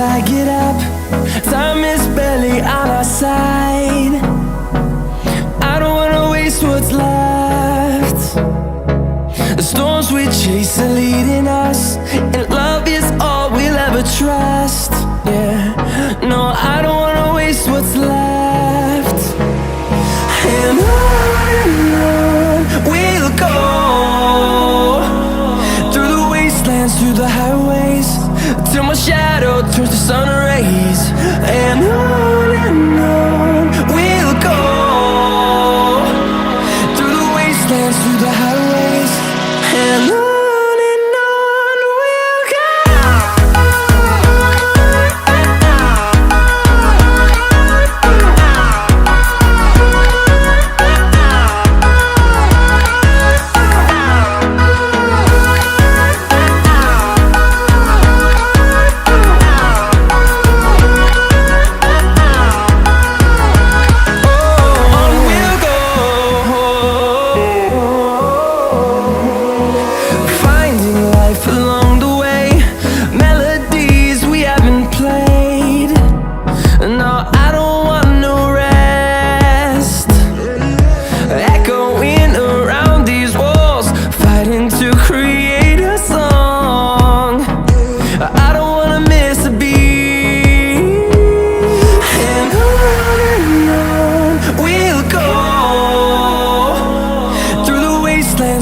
I get up. Time is barely on our side. I don't wanna waste what's left. The storms we chase are leading us, and love is all we'll ever trust. Yeah, no, I don't wanna waste what's left. And on we'll go, through the wastelands, through the highways, till my shadow turns to sun rays. And on we'll go, through the wastelands, through the highways, and on we'll go.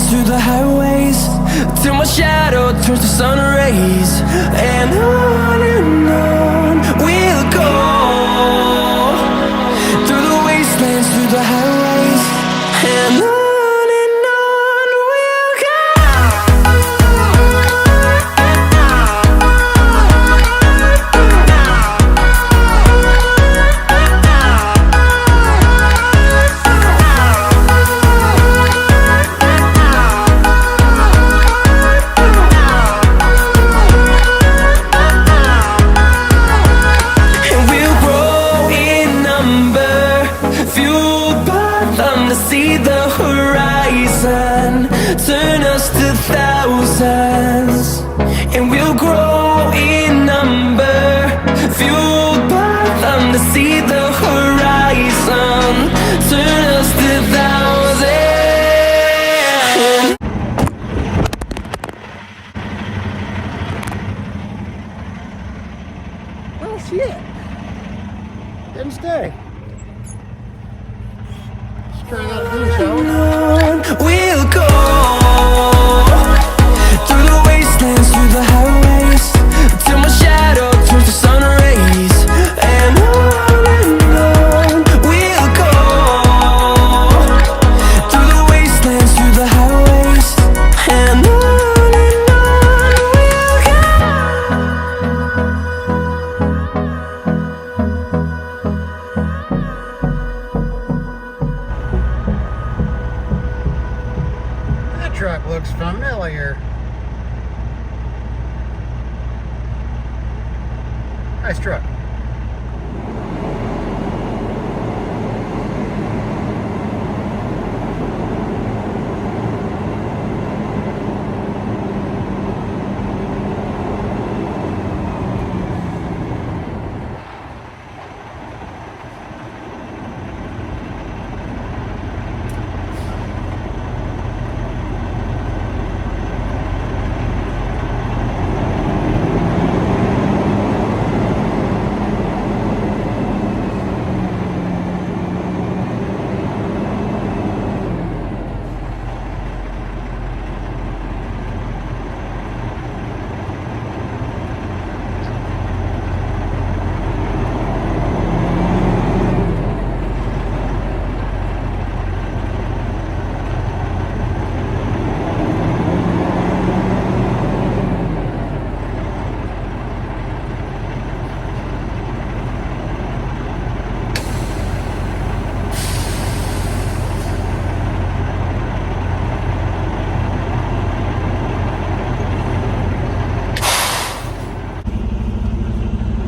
Through the highways, till my shadow turns to sun rays. And on we'll go, through the wastelands, through the highways, and on we'll go. See the horizon turn us to thousands, and we'll grow in number, fueled by them to see the horizon turn us to thousands. Oh shit! Didn't stay. Trying out a new show. We'll go through the wastelands, through the highways, till my shadow turns to sun rays. And on we'll go, through the wastelands, through the highways, and on we'll Truck looks familiar. Nice truck.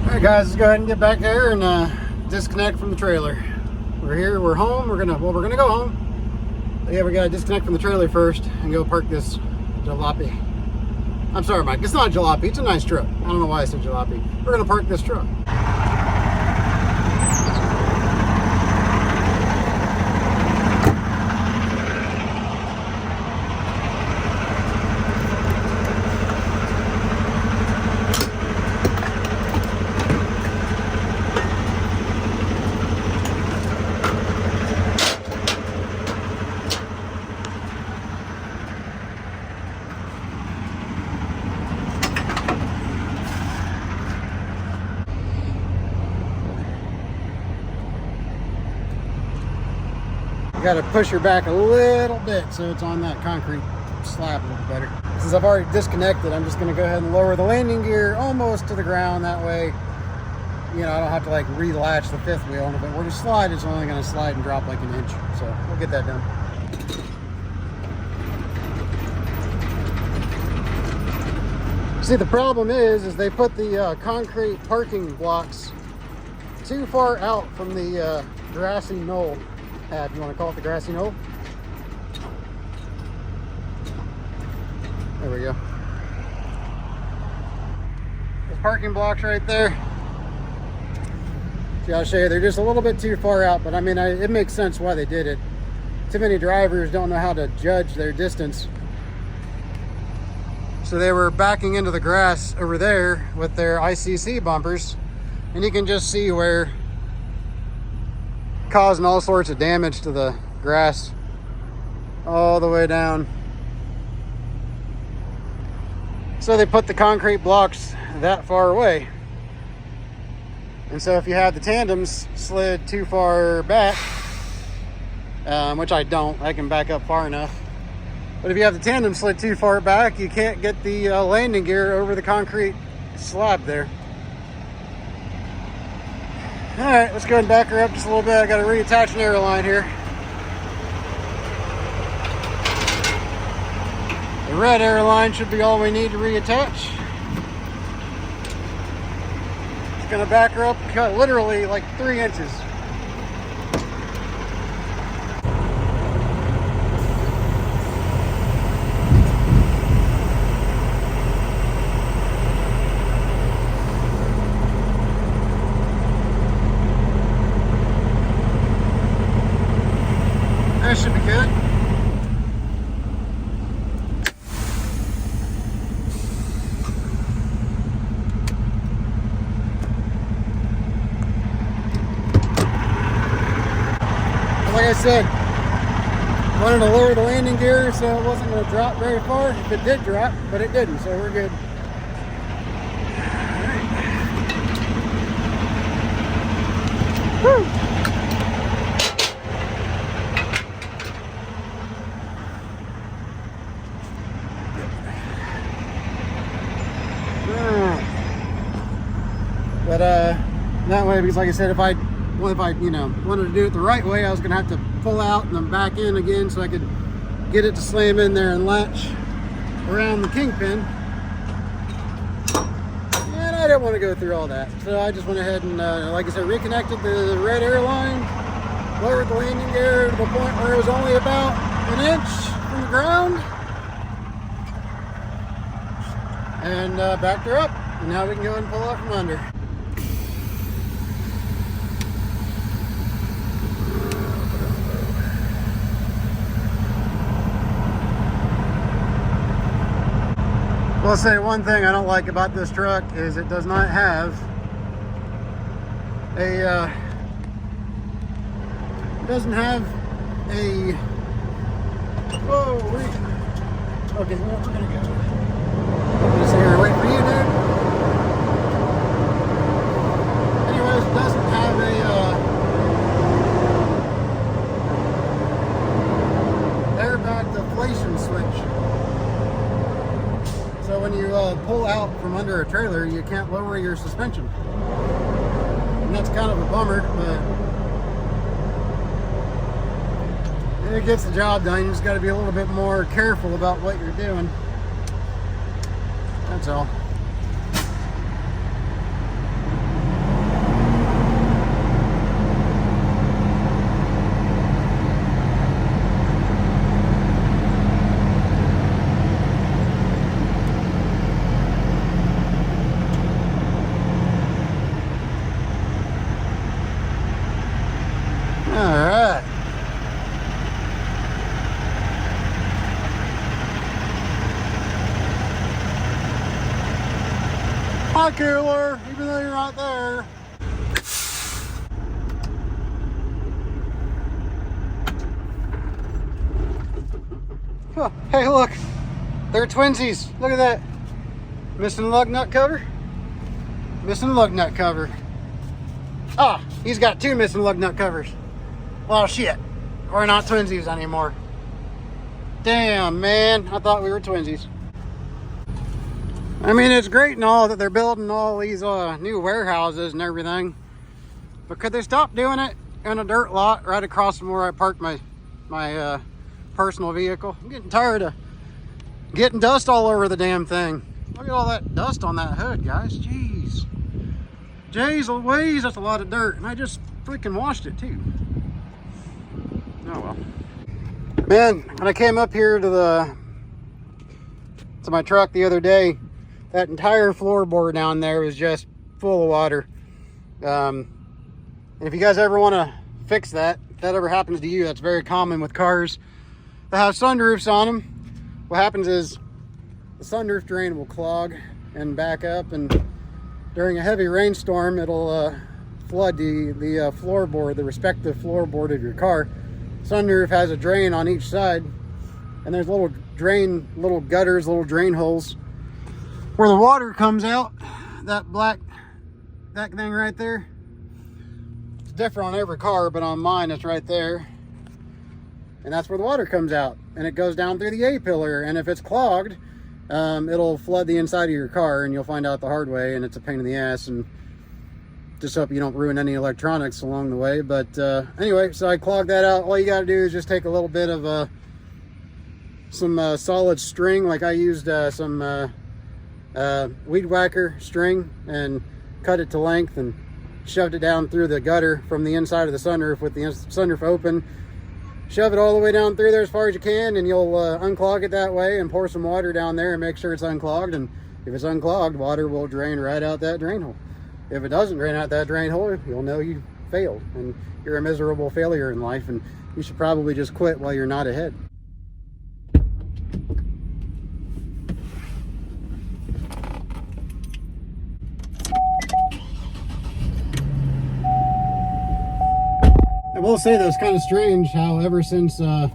Alright guys, let's go ahead and get back there and disconnect from the trailer. We're here, we're home, we're gonna go home. But yeah, we gotta disconnect from the trailer first and go park this jalopy. I'm sorry, Mike. It's not a jalopy. It's a nice truck. I don't know why I said jalopy. We're going to park this truck. You got to push her back a little bit so it's on that concrete slab a little better. Since I've already disconnected, I'm just going to go ahead and lower the landing gear almost to the ground. That way, you know, I don't have to like re-latch the fifth wheel on it. But where the slide is only going to slide and drop like an inch. So we'll get that done. See, the problem is they put the concrete parking blocks too far out from the grassy knoll. If you want to call it the grassy knoll. There we go. Those parking blocks right there. See, I'll show you, they're just a little bit too far out, but I mean, it makes sense why they did it. Too many drivers don't know how to judge their distance. So they were backing into the grass over there with their ICC bumpers, and you can just see where causing all sorts of damage to the grass all the way down. So they put the concrete blocks that far away. And so if you have the tandems slid too far back, which I don't, I can back up far enough. But if you have the tandem slid too far back, you can't get the landing gear over the concrete slab there. All right, let's go ahead and back her up just a little bit. I got to reattach an airline here. The red airline should be all we need to reattach. It's going to back her up literally like 3 inches. That should be good. Like I said, wanted to lower the landing gear so it wasn't going to drop very far. If it did drop, but it didn't, so we're good. All right. Woo! But that way, because like I said, if I you know wanted to do it the right way, I was gonna have to pull out and then back in again so I could get it to slam in there and latch around the kingpin. And I didn't want to go through all that, so I just went ahead and like I said, reconnected the red airline, lowered the landing gear to the point where it was only about an inch from the ground, and backed her up. And now we can go ahead and pull out from under. Well, I'll say one thing I don't like about this truck is it does not have a whoa, okay, well, we're gonna go. Just here, wait for you, dude. Anyways, it doesn't have a airbag deflation switch. So when you pull out from under a trailer, you can't lower your suspension. And that's kind of a bummer, but it gets the job done. You just got to be a little bit more careful about what you're doing. That's all. right. Hi, Cooler, even though you're not there. Oh, hey, look, they're twinsies. Look at that. Missing lug nut cover. Missing lug nut cover. Ah, he's got two missing lug nut covers. Well, shit. We're not twinsies anymore. Damn, man. I thought we were twinsies. I mean, it's great and all that they're building all these new warehouses and everything. But could they stop doing it in a dirt lot right across from where I parked my personal vehicle? I'm getting tired of getting dust all over the damn thing. Look at all that dust on that hood, guys. Jeez. Jeez Louise, that's a lot of dirt. And I just freaking washed it too. Oh well. Man, when I came up here to my truck the other day, that entire floorboard down there was just full of water. And if you guys ever want to fix that, if that ever happens to you, that's very common with cars that have sunroofs on them. What happens is the sunroof drain will clog and back up, and during a heavy rainstorm, it'll flood the floorboard, the respective floorboard of your car. Sunroof has a drain on each side, and there's little gutters, little drain holes where the water comes out. That thing right there. It's different on every car, but on mine it's right there. And that's where the water comes out, and it goes down through the A-pillar, and if it's clogged, it'll flood the inside of your car, and you'll find out the hard way, and it's a pain in the ass. And just hope you don't ruin any electronics along the way. But anyway, so I clogged that out. All you got to do is just take a little bit of some solid string, like I used some weed whacker string, and cut it to length and shoved it down through the gutter from the inside of the sunroof with the sunroof open. Shove it all the way down through there as far as you can, and you'll unclog it that way and pour some water down there and make sure it's unclogged. And if it's unclogged, water will drain right out that drain hole. If it doesn't drain out that drain hole, you'll know you failed and you're a miserable failure in life, and you should probably just quit while you're not ahead. I will say that it's kind of strange how ever since turn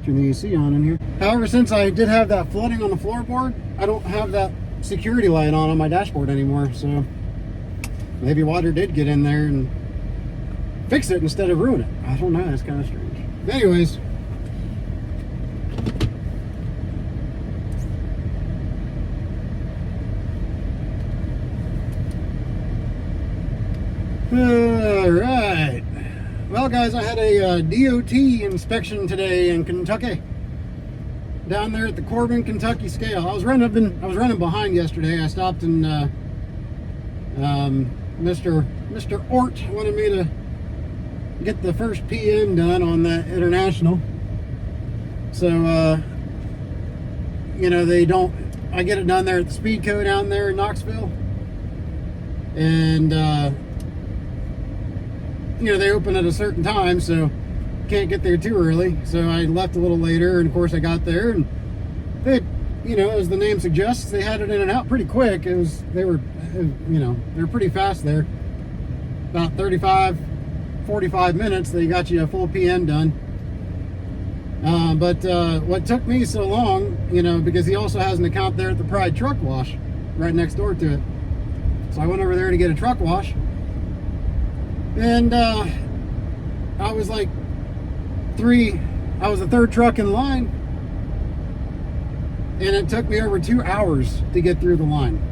the AC on in here. However, since I did have that flooding on the floorboard, I don't have that security light on my dashboard anymore. So maybe water did get in there and fix it instead of ruin it. I don't know. It's kind of strange. Anyways. All right. Well, guys, I had a DOT inspection today in Kentucky, down there at the Corbin, Kentucky scale. I was running behind yesterday. I stopped and Mr. Ort wanted me to get the first PM done on that International. So you know, I get it done there at the Speedco down there in Knoxville, and you know, they open at a certain time, so can't get there too early. So I left a little later, and of course I got there, and they, you know, as the name suggests, they had it in and out pretty quick. They were pretty fast there. About 35-45 minutes, they got you a full PM done. But what took me so long, you know, because he also has an account there at the Pride Truck Wash right next door to it. So I went over there to get a truck wash. And I was the third truck in line, and it took me over 2 hours to get through the line.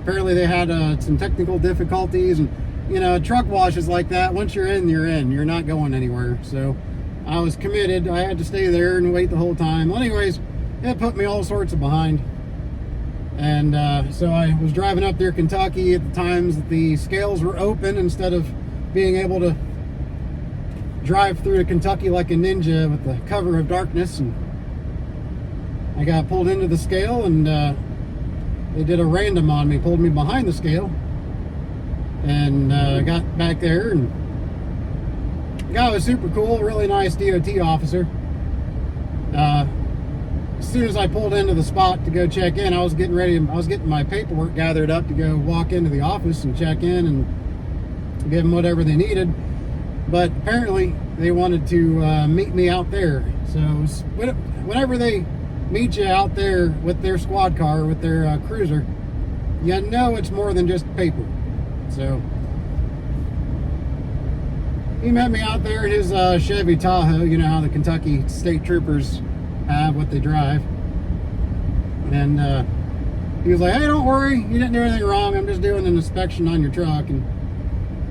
Apparently they had some technical difficulties, and you know, truck washes like that, once you're in, you're not going anywhere. So I was committed. I had to stay there and wait the whole time. Well, anyways, it put me all sorts of behind. And so I was driving up there, Kentucky, at the times that the scales were open, instead of being able to drive through to Kentucky like a ninja with the cover of darkness. And I got pulled into the scale, and they did a random on me, pulled me behind the scale, and got back there, and the guy was super cool, really nice DOT officer. As soon as I pulled into the spot to go check in, I was getting my paperwork gathered up to go walk into the office and check in and give them whatever they needed. But apparently they wanted to meet me out there. So whenever they meet you out there with their squad car, with their cruiser, you know it's more than just paper. So he met me out there in his Chevy Tahoe. You know how the Kentucky State Troopers have what they drive. And he was like, hey, don't worry, you didn't do anything wrong, I'm just doing an inspection on your truck. And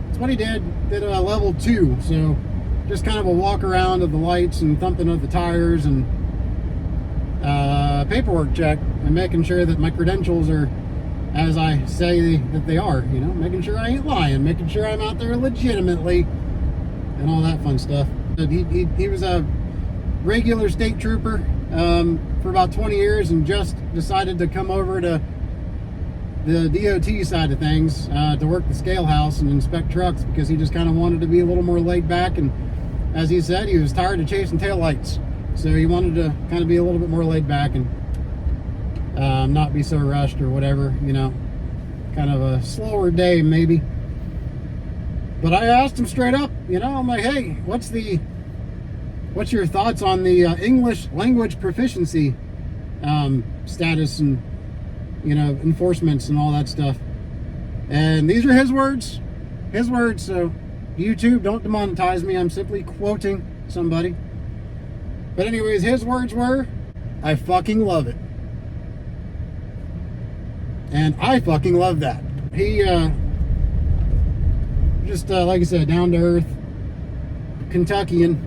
that's what he did a level 2, so just kind of a walk around of the lights and thumping of the tires and paperwork check and making sure that my credentials are as I say that they are, you know, making sure I ain't lying, making sure I'm out there legitimately and all that fun stuff. He was a regular state trooper for about 20 years and just decided to come over to the DOT side of things to work the scale house and inspect trucks because he just kind of wanted to be a little more laid back, and as he said, he was tired of chasing taillights, so he wanted to kind of be a little bit more laid back and not be so rushed or whatever, you know, kind of a slower day maybe. But I asked him straight up, you know, I'm like, hey, what's your thoughts on the English language proficiency status and, you know, enforcements and all that stuff? And these are his words, so YouTube, don't demonetize me, I'm simply quoting somebody. But anyways, his words were, I fucking love it. And I fucking love that. He just like I said, down to earth Kentuckian.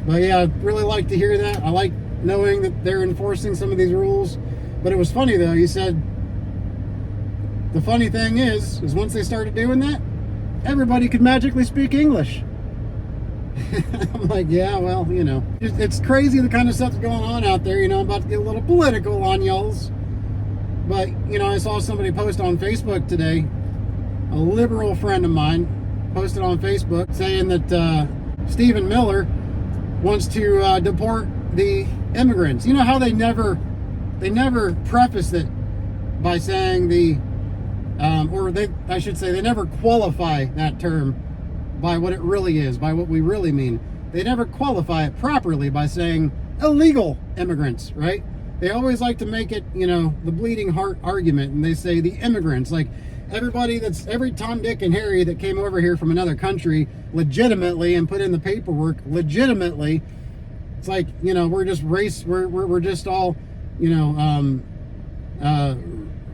But yeah, I really like to hear that. I like knowing that they're enforcing some of these rules. But it was funny though, he said the funny thing is once they started doing that, everybody could magically speak English. I'm like, yeah, well, you know, it's crazy the kind of stuff that's going on out there. You know, I'm about to get a little political on y'alls. But, you know, I saw somebody post on Facebook today, a liberal friend of mine posted on Facebook saying that Stephen Miller wants to deport the immigrants. You know how they never preface it by saying they never qualify that term by what it really is, by what we really mean. They never qualify it properly by saying illegal immigrants, right? They always like to make it, you know, the bleeding heart argument, and they say the immigrants, like every Tom, Dick, and Harry that came over here from another country legitimately and put in the paperwork legitimately. It's like, you know, we're just we're just all, you know,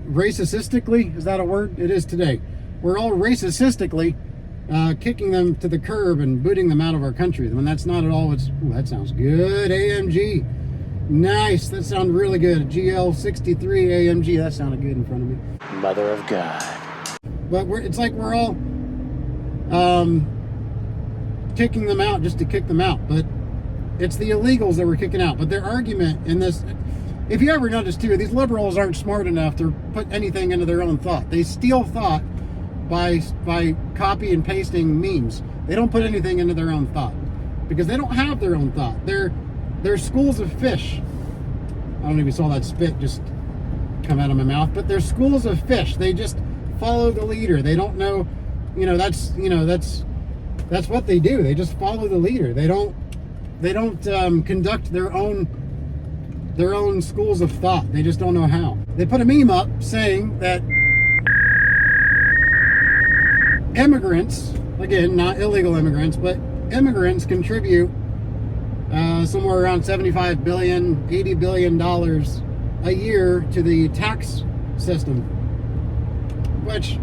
racistically, is that a word? It is today. We're all racistically kicking them to the curb and booting them out of our country. When that's not at all what's, ooh, that sounds good. AMG. Nice. That sounded really good. GL63 AMG. That sounded good in front of me. Mother of God. But it's like we're all kicking them out just to kick them out. But it's the illegals that we're kicking out. But their argument in this, if you ever notice too, these liberals aren't smart enough to put anything into their own thought. They steal thought by copy and pasting memes. They don't put anything into their own thought because they don't have their own thought. They're schools of fish. I don't know if you saw that spit just come out of my mouth, but they're schools of fish. They just follow the leader. They don't know, that's what they do. They just follow the leader. They don't conduct their own schools of thought. They just don't know how. They put a meme up saying that immigrants, again, not illegal immigrants, but immigrants contribute somewhere around $75 billion, $80 billion a year to the tax system, which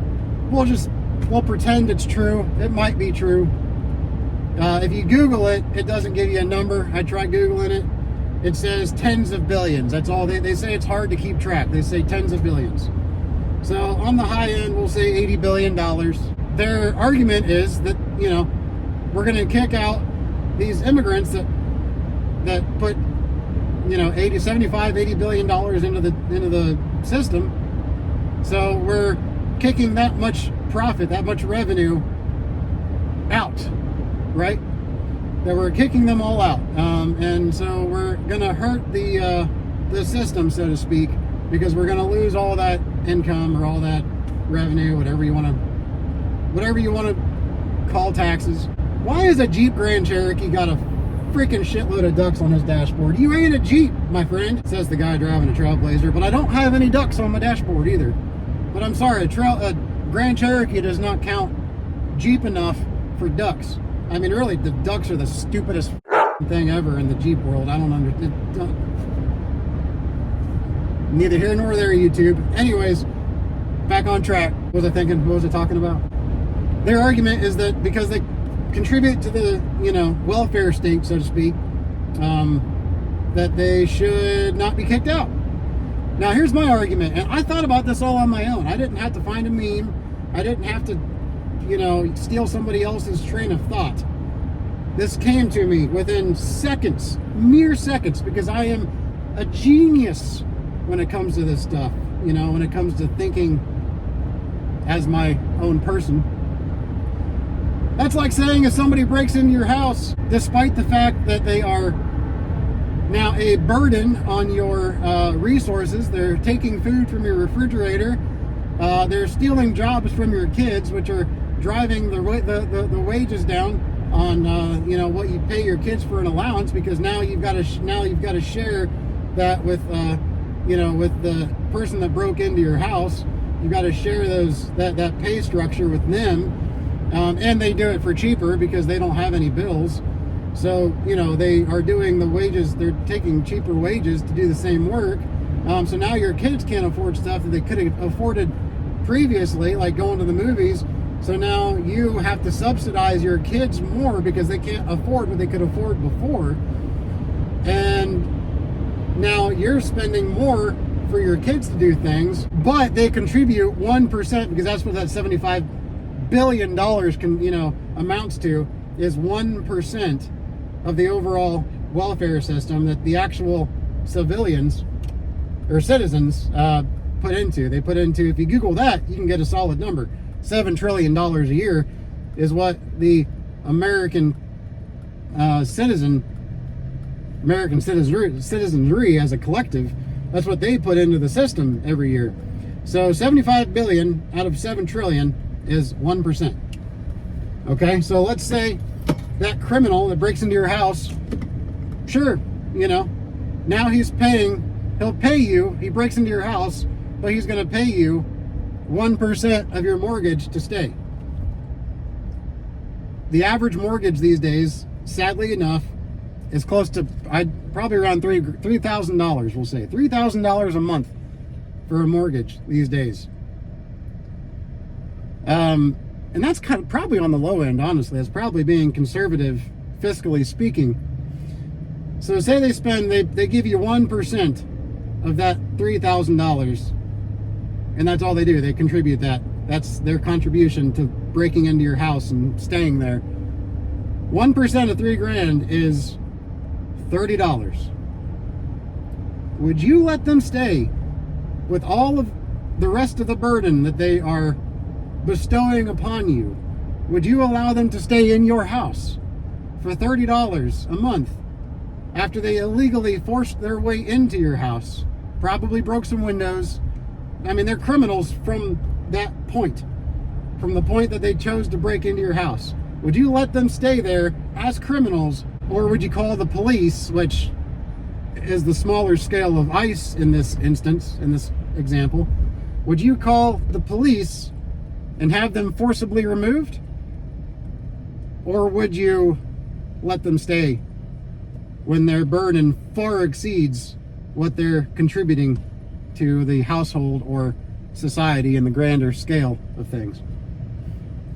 we'll pretend it's true. It might be true. If you Google it, it doesn't give you a number. I tried Googling it. It says tens of billions. That's all. They say it's hard to keep track. They say tens of billions. So on the high end, we'll say $80 billion. Their argument is that, we're going to kick out these immigrants that put, $75, $80 billion into the system, So we're kicking that much profit, that much revenue out, right? That we're kicking them all out. And so we're gonna hurt the system, so to speak, because we're gonna lose all that income or all that revenue, whatever you wanna call taxes. Why is a Jeep Grand Cherokee got a freaking shitload of ducks on his dashboard? You ain't a Jeep, my friend, says the guy driving a Trailblazer, but I don't have any ducks on my dashboard either. But I'm sorry, a Grand Cherokee does not count Jeep enough for ducks. I mean, really, the ducks are the stupidest thing ever in the Jeep world. I don't understand. Neither here nor there, YouTube. Anyways, back on track. What was I thinking? What was I talking about? Their argument is that because they contribute to the, welfare state, so to speak, that they should not be kicked out. Now, here's my argument, and I thought about this all on my own. I didn't have to find a meme. I didn't have to, steal somebody else's train of thought. This came to me within seconds, mere seconds, because I am a genius when it comes to this stuff, when it comes to thinking as my own person. That's like saying if somebody breaks into your house, despite the fact that they are now a burden on your resources, they're taking food from your refrigerator, they're stealing jobs from your kids, which are driving the wages down on what you pay your kids for an allowance, because now you've got to share that with with the person that broke into your house. You've got to share that pay structure with them. And they do it for cheaper because they don't have any bills. So, they are doing the wages, they're taking cheaper wages to do the same work. So now your kids can't afford stuff that they could have afforded previously, like going to the movies. So now you have to subsidize your kids more because they can't afford what they could afford before. And now you're spending more for your kids to do things, but they contribute 1%, because that's what that $75 billion amounts to, is 1% of the overall welfare system that the actual civilians or citizens put into. They put into, if you Google that, you can get a solid number. $7 trillion a year is what the American citizenry as a collective, that's what they put into the system every year. So 75 billion out of 7 trillion is 1%. Okay, so let's say that criminal that breaks into your house, sure, now he'll pay you, he breaks into your house, but he's going to pay you 1% of your mortgage to stay. The average mortgage these days, sadly enough, is close to probably around $3,000. We'll say $3,000 a month for a mortgage these days. And that's kind of probably on the low end, honestly. That's probably being conservative, fiscally speaking. So say they give you 1% of that $3,000, and that's all they do. They contribute that. That's their contribution to breaking into your house and staying there. 1% of $3,000 is $30. Would you let them stay with all of the rest of the burden that they are bestowing upon you? Would you allow them to stay in your house for $30 a month after they illegally forced their way into your house, probably broke some windows? I mean, they're criminals from that point, from the point that they chose to break into your house. Would you let them stay there as criminals, or would you call the police, which is the smaller scale of ICE in this instance, in this example? Would you call the police and have them forcibly removed? Or would you let them stay when their burden far exceeds what they're contributing to the household or society in the grander scale of things?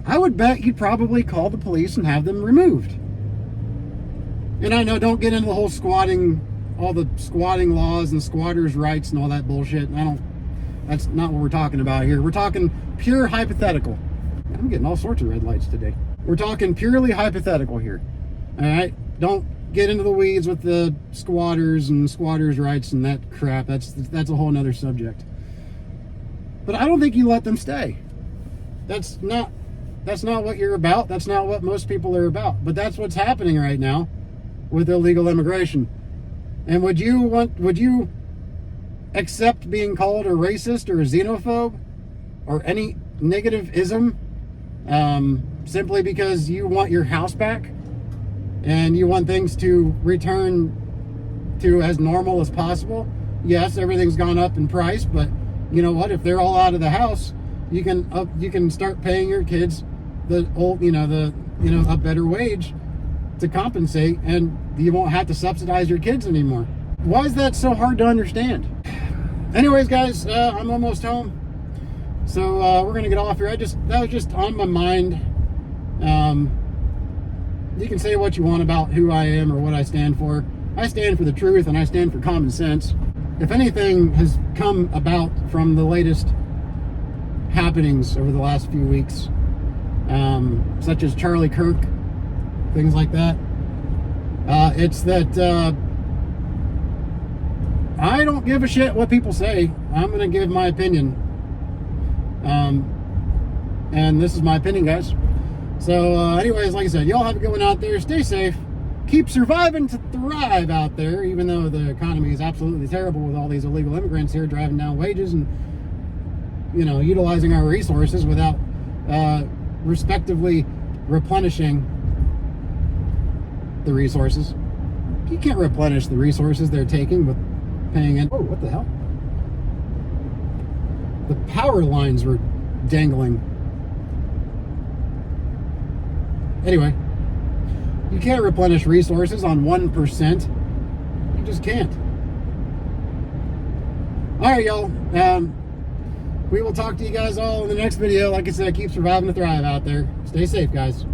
I would bet you'd probably call the police and have them removed. And I know, don't get into the whole squatting, all the squatting laws and squatters' rights and all that bullshit. That's not what we're talking about here. We're talking pure hypothetical. I'm getting all sorts of red lights today. We're talking purely hypothetical here. All right? Don't get into the weeds with the squatters and squatters' rights and that crap. That's a whole nother subject. But I don't think you let them stay. That's not what you're about. That's not what most people are about. But that's what's happening right now with illegal immigration. And would you accept being called a racist or a xenophobe or any negative ism simply because you want your house back and you want things to return to as normal as possible? Yes, everything's gone up in price, but you know what? If they're all out of the house, you can start paying your kids a better wage to compensate, and you won't have to subsidize your kids anymore. Why is that so hard to understand? Anyways, guys, I'm almost home, so we're gonna get off here. That was just on my mind. You can say what you want about who I am or what I stand for. I stand for the truth and I stand for common sense. If anything has come about from the latest happenings over the last few weeks, such as Charlie Kirk, things like that, it's that I don't give a shit what people say. I'm gonna give my opinion, and this is my opinion, guys. So anyways, like I said, y'all have a good one out there. Stay safe. Keep surviving to thrive out there, even though the economy is absolutely terrible with all these illegal immigrants here driving down wages and, utilizing our resources without respectively replenishing the resources. You can't replenish the resources they're taking with paying in. Oh, what the hell? The power lines were dangling. Anyway, you can't replenish resources on 1%. You just can't. All right, y'all. We will talk to you guys all in the next video. Like I said, keep surviving to thrive out there. Stay safe, guys.